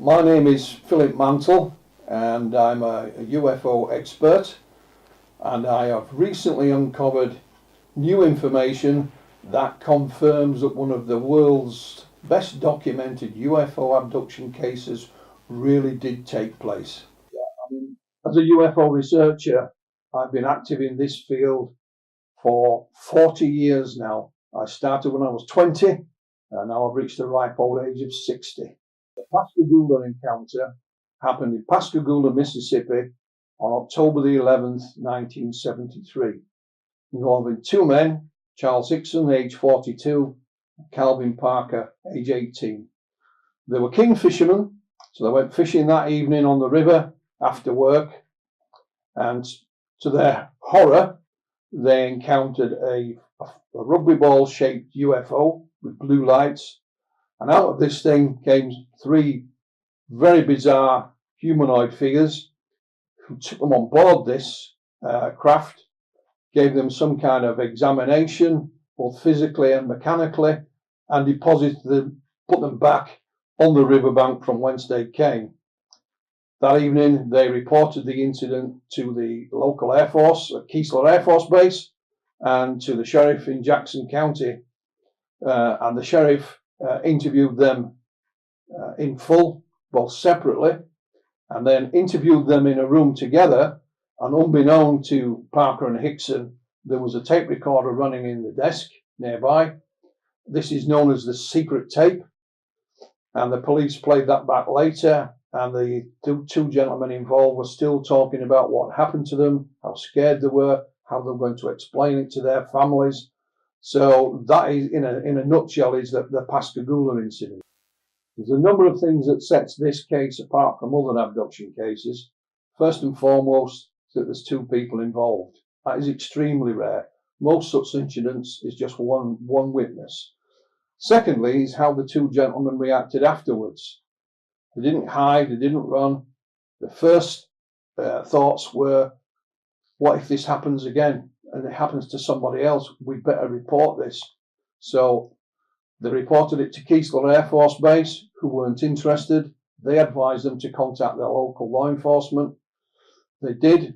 My name is Philip Mantle and I'm a UFO expert, and I have recently uncovered new information that confirms that one of the world's best documented UFO abduction cases really did take place. As a UFO researcher, I've been active in this field for 40 years now. I started when I was 20 and now I've reached the ripe old age of 60. The Pascagoula encounter happened in Pascagoula, Mississippi on October the 11th, 1973, involving two men, Charles Hickson, age 42, and Calvin Parker, age 18. They were king fishermen, so they went fishing that evening on the river after work, and to their horror, they encountered a rugby ball shaped UFO with blue lights, and out of this thing came three very bizarre humanoid figures who took them on board this craft, gave them some kind of examination, both physically and mechanically, and deposited them, put them back on the riverbank from whence they came. That evening, they reported the incident to the local Air Force at Keesler Air Force Base and to the sheriff in Jackson County. And the sheriff interviewed them in full, both separately, and then interviewed them in a room together. And unbeknown to Parker and Hickson, there was a tape recorder running in the desk nearby. This is known as the secret tape. And the police played that back later, and the two gentlemen involved were still talking about what happened to them, how scared they were, how they were going to explain it to their families. So that is, in a nutshell, is the Pascagoula incident. There's a number of things that sets this case apart from other abduction cases. First and foremost, that there's two people involved. That is extremely rare. Most such incidents is just one witness. Secondly, is how the two gentlemen reacted afterwards. They didn't hide, they didn't run. The first thoughts were, what if this happens again and it happens to somebody else? We better report this. So they reported it to Keesler Air Force Base, who weren't interested. They advised them to contact their local law enforcement. They did.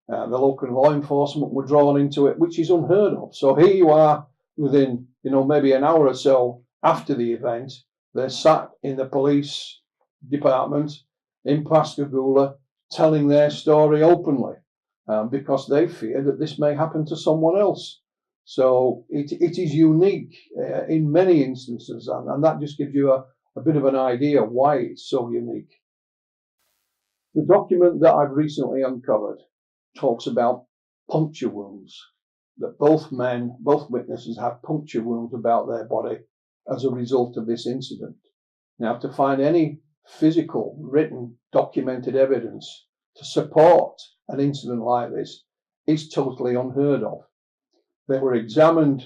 The local law enforcement were drawn into it, which is unheard of. So here you are within, maybe an hour or so after the event, they're sat in the police department in Pascagoula telling their story openly because they fear that this may happen to someone else. So it is unique in many instances, and that just gives you a bit of an idea why it's so unique. The document that I've recently uncovered talks about puncture wounds, that both witnesses have puncture wounds about their body as a result of this incident. Now, to find any physical, written, documented evidence to support an incident like this is totally unheard of. They were examined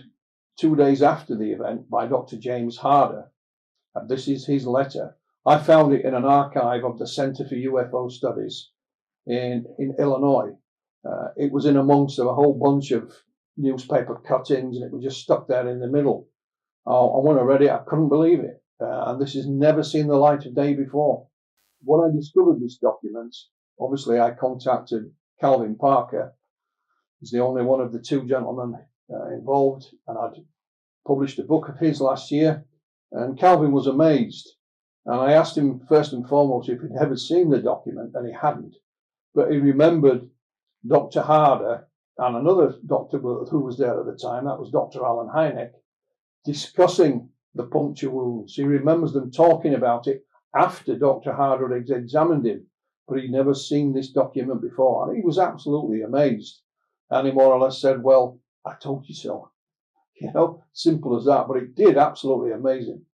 2 days after the event by Dr. James Harder, and this is his letter. I found it in an archive of the Center for UFO Studies in Illinois. It was in amongst a whole bunch of newspaper cuttings, and it was just stuck there in the middle. And when I read it, I couldn't believe it. And this has never seen the light of day before. When I discovered this document, obviously I contacted Calvin Parker. He's the only one of the two gentlemen involved, and I'd published a book of his last year, and Calvin was amazed. And I asked him first and foremost if he'd ever seen the document, and he hadn't. But he remembered Dr. Harder and another doctor who was there at the time, that was Dr. Alan Hynek, discussing the puncture wounds. He remembers them talking about it after Dr. Harder had examined him, but he'd never seen this document before, and he was absolutely amazed. And he more or less said, well, I told you so. Simple as that, but it did absolutely amaze him.